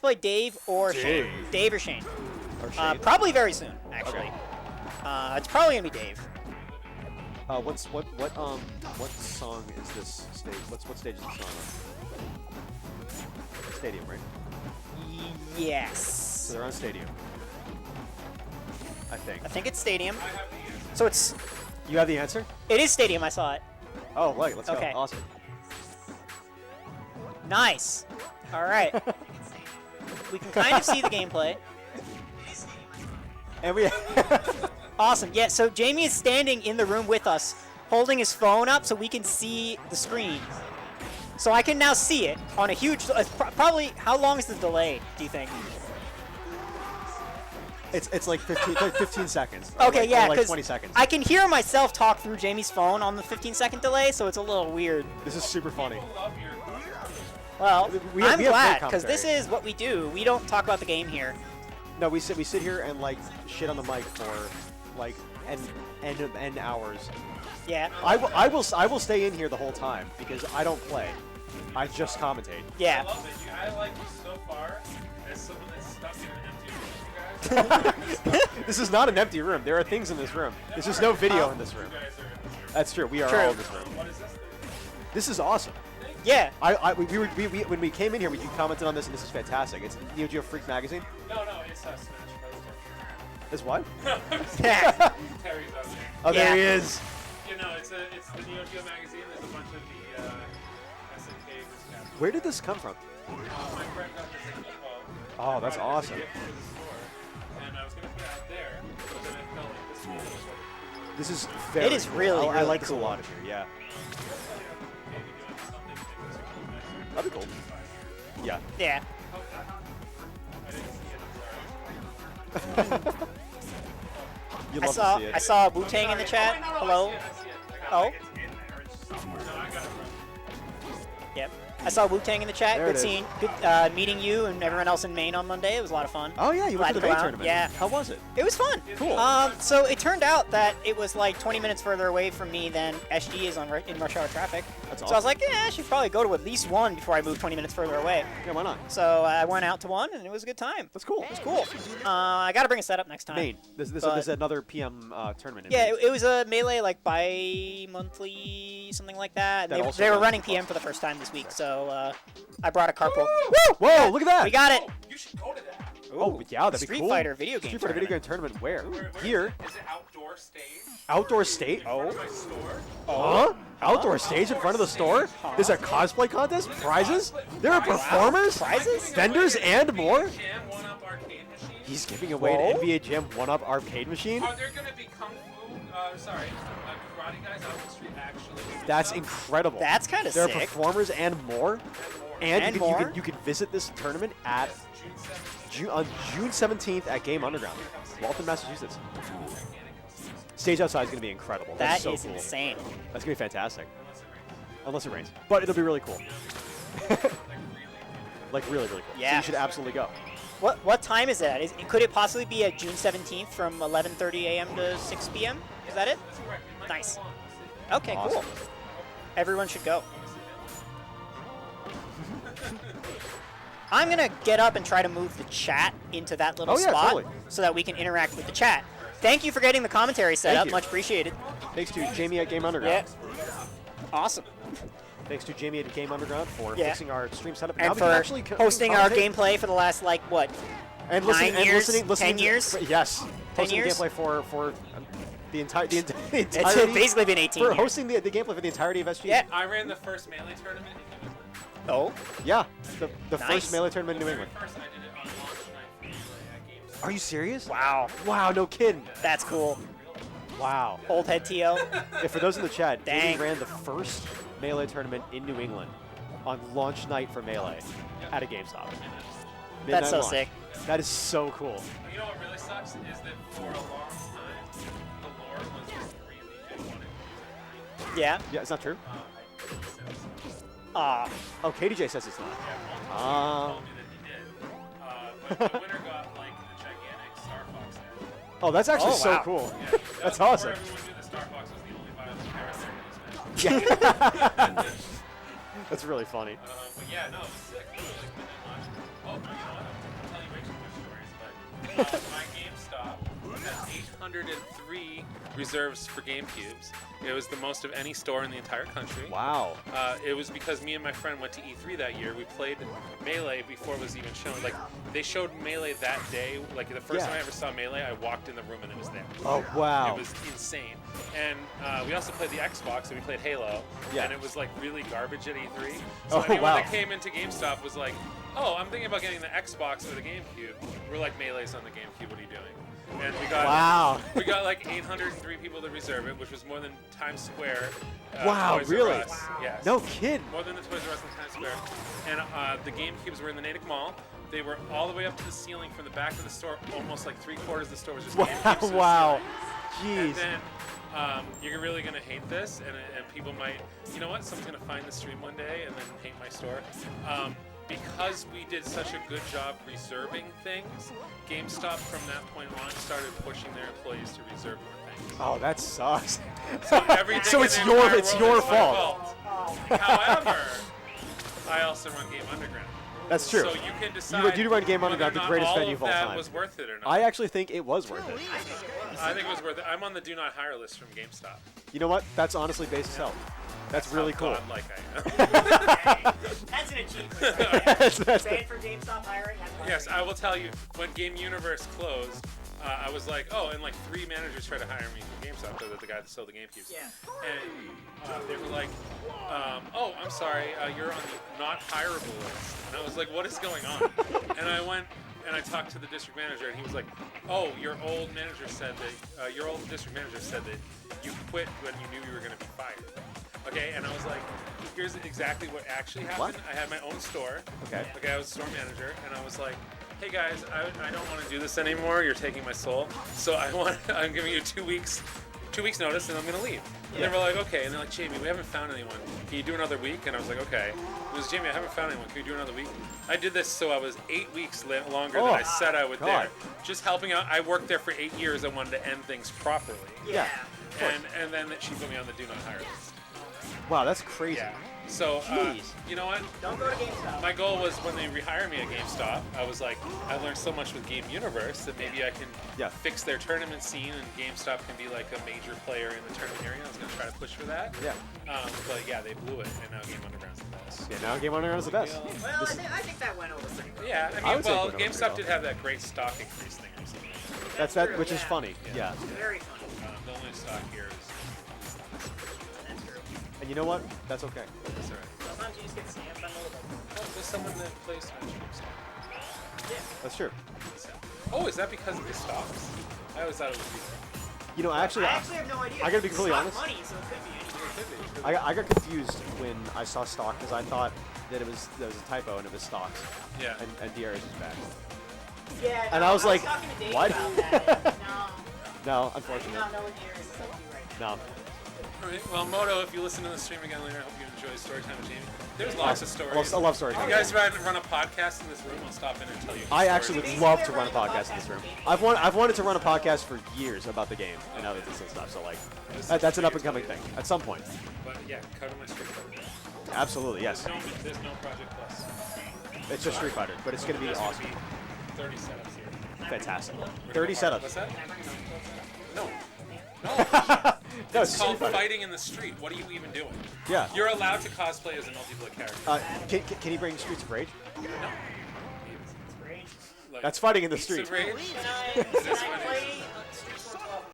next play, Dave or Shane? Dave or Shane? Or Shane? Probably very soon, actually. Okay. It's probably gonna be Dave. What song is this stage? What stage is this song on? Stadium, right? Yes. So they're on Stadium. I think. I think it's Stadium. So it's. You have the answer? It is Stadium. I saw it. Oh, right. Let's Okay. go. Awesome. Nice. All right. We can kind of see the gameplay. And we. Awesome. Yeah. So Jamie is standing in the room with us, holding his phone up so we can see the screen. So I can now see it on a huge. Probably. How long is the delay? Do you think? It's like 15 seconds. Okay, yeah, like because 20 seconds. I can hear myself talk through Jamie's phone on the 15-second delay, so it's a little weird. This is super funny. Well, We I'm have glad, great because this is what we do. We don't talk about the game here. No, we sit here and like shit on the mic for like n hours. Yeah. I will stay in here the whole time because I don't play. I just commentate. Yeah. I love it. I like you so far as someone that's stuck in an empty room with you guys. This is not an empty room. There are things in this room. There's just no video in this room. That's true. We are all in this room. What is this thing? This is awesome. Yeah. When we came in here, you commented on this, and this is fantastic. It's Neo Geo Freak magazine. No, it's Smash Bros. Is what? Yeah. Terry's out there. Oh, there he Yeah. is. You know, it's the Neo Geo magazine. There's a bunch of the SNK miscaps. Where did this come from? My friend got this at Evo. Oh, that's awesome. And I was gonna put it out there, but then I felt like this one was like This is very. It is cool. really, I really like this a cool. lot in here. Yeah. maybe doing something big this week. That'd be cool. Yeah. Yeah. I didn't see it. I'm sorry. You'd I love saw to see it. I saw Wu-Tang in the chat. Oh, wait, no, Hello. I see it. Oh. It's in there. It's just somewhere. No, I got it from. Yep. I saw Wu-Tang in the chat. There it is. Good meeting you and everyone else in Maine on Monday. It was a lot of fun. Oh yeah, you Glad went to the to go Bay out. tournament. Yeah. How was it? It was fun. Cool. So it turned out that it was like 20 minutes further away from me than SG is in rush hour traffic. That's So awesome. I was like, yeah, I should probably go to at least one before I move 20 minutes further away. Yeah, why not? So I went out to one, and it was a good time. That's cool. It was cool. I got to bring a setup next time. Maine. There's But- another PM tournament. In Yeah, Maine. it was a Melee like bi-monthly, something like that. That And also they were runs running across. PM for the first time this week, so I brought a carpool. Whoa! Look at that. We got it. Oh, you should go to that. Oh yeah, that'd be Street cool. Fighter video game Street Fighter video game tournament. tournament. Where? Where Here. is it outdoor stage? Outdoor state. Oh. My store? Huh? Outdoor stage in front of the store? There's a cosplay contest? Prizes? There are performers? Prizes? Vendors and more? Jam 1-up arcade machine. He's giving away Whoa. an NBA Jam 1-up arcade machine? Are there gonna be kung fu? Karate guys out the street actually? That's incredible. That's kind of There sick. are performers and more. And And, more? you can visit this tournament at June 7th. on June 17th at Game Underground, Waltham, Massachusetts. Stage outside is going to be incredible. That That's so is cool. insane. That's going to be fantastic. Unless it rains. But it'll be really cool. Like really, really cool. So Yeah. you should absolutely go. What time is that? Could it possibly be at June 17th from 11:30 a.m. to 6 p.m.? Is that it? Nice. Okay, Awesome. cool. Everyone should go. I'm going to get up and try to move the chat into that little Oh, yeah, slot totally. so that we can interact with the chat. Thank you for getting the commentary set Thank up. you. Much appreciated. Thanks to Jamie at Game Yeah. Underground. Awesome. Thanks to Jamie at Game Underground for Yeah. fixing our stream setup. Now And we can for actually hosting our commentate. gameplay for the last, like, what? And 9 years? listening 10 to- years? Yes. 10 Hosting years? the gameplay for the entire the It's entirety. basically been 18 For years. hosting the gameplay for the entirety of SG. Yeah. I ran the first Melee tournament in New England. Oh, Yeah. The Nice. first Melee tournament in New England. First, I did it on launch night for Melee at Games. Are you serious? wow. Wow, no kidding. That's cool. Wow. Old head TO. Yeah, for those in the chat, Dang. Jamie ran the first Melee tournament in New England on launch night for Melee at a GameStop. That's Midnight so launch. sick. That is so cool. You know what really sucks is that for a long time, the lore was just Korean DJ wanted Yeah. Yeah, it's not true. Aw. Oh, KDJ says it's not. told me that he did. But the winner got like a gigantic Star Fox head. Oh, that's actually Oh, so wow. cool. Yeah, That's before awesome. everyone knew the Star Fox was the only viable character in this match. That's really funny. But yeah, no, it was sick. It was like midnight launch. Oh, you know what? my GameStop has 803 reserves for GameCubes. It was the most of any store in the entire country. Wow. It was because me and my friend went to E3 that year. We played Melee before it was even shown. Like, they showed Melee that day. Like, the first time I ever saw Melee, I walked in the room and it was there. Oh, wow. It was insane. And we also played the Xbox, and we played Halo. Yeah. And it was, like, really garbage at E3. So Oh, anyone wow. that came into GameStop was like, oh, I'm thinking about getting the Xbox or the GameCube. We're like, Melee's on the GameCube. What are you doing? And we got like 803 people to reserve it, which was more than Times Square. Wow, Toys R really? Us. Yes. No kidding. More than the Toys R Us in Times Square. And the GameCubes were in the Natick Mall. They were all the way up to the ceiling from the back of the store. Almost like 3/4 of the store was just GameCubes. to the Wow. ceiling. Jeez. And then you're really gonna hate this, and people might, you know what? Someone's gonna find the stream one day and then hate my store. Because we did such a good job reserving things, GameStop from that point on started pushing their employees to reserve more things. Oh, that sucks. So everything So in it's the your entire it's world your is my fault. However, I also run Game Underground. That's true. So you can decide. do run Game Underground, whether the or greatest not venue of all all time. that was worth it or not. I actually think it was worth it. I think it was worth it. I'm on the do not hire list from GameStop. You know what? That's honestly base as hell. That's really cool. How godlike I am. That's an achievement. That's Paid for GameStop hiring. Yes, I will tell you, when Game Universe closed, I was like, oh, and like 3 managers tried to hire me from GameStop, the guy that sold the GameCubes. Yeah. And they were like, oh, I'm sorry, you're on the not hireable list. And I was like, what is going on? And I went and I talked to the district manager, and he was like, oh, your old manager said that, your old district manager said that you quit when you knew you were going to be fired. Okay, and I was like, here's exactly what actually happened. What? I had my own store. Okay. I was a store manager, and I was like, hey guys, I don't want to do this anymore. You're taking my soul. So I'm giving you 2 weeks notice, and I'm gonna leave. And they were like, okay. And they're like, Jamie, we haven't found anyone. Can you do another week? And I was like, okay. It was, Jamie, I haven't found anyone. Can you do another week? I did this so I was 8 weeks longer than I said I would there. Just helping out. I worked there for 8 years. I wanted to end things properly. Yeah. And then she put me on the do not hire list. Wow, that's crazy. Yeah. So, you know what? Don't go to GameStop. My goal was when they rehire me at GameStop, I was like, I learned so much with Game Universe that maybe I can fix their tournament scene, and GameStop can be like a major player in the tournament area. I was going to try to push for that. Yeah. But yeah, they blew it, and now Game Underground's the best. Yeah, now Game Underground's the best. Well, I think that went over pretty well. Yeah, I I would mean, say well, it went over GameStop pretty did have that great stock increase thing recently. That's true, which is yeah. funny. Yeah. Very funny. The only stock here is That's true. And you know what? That's okay. that's all right. Sometimes you just get stamped on the little. Oh, there's someone that plays GameStop. Yeah. That's true. Oh, is that because of the stocks? I always thought it was because You know, I actually, actually have no idea. I gotta be It's completely stock honest. money, so it could be anything. I got confused when I saw stock because I thought that it was a typo and it was stocks. Yeah. And DRS is back. Yeah. And no, I was like, talking to Dave what? about that. No. No, I do unfortunately. not know what the areas is up to right now. No. Alright, well, Moto, if you listen to the stream again later, I hope you enjoy Storytime with Jamie. There's lots of stories. I love stories. If you guys run a podcast in this room, I'll stop in and tell you. I stories. actually would love to run a podcast in this room. I've wanted to run a podcast for years about the game and other things and stuff. So like, that's an up and coming thing at some point. But yeah, cover my Street Fighter. Absolutely, yes. There's no Project Plus. It's just Street Fighter, but it's gonna be There's awesome. Be 30 setups here. Fantastic. 30 setups. What's that? No. No. No, It's called Street Fighter. fighting in the street. What are you even doing? Yeah. You're allowed to cosplay as a multiplayer character. Can he bring Streets of Rage? No. It's great. Like, That's fighting in the Streets street. of Rage? Can I play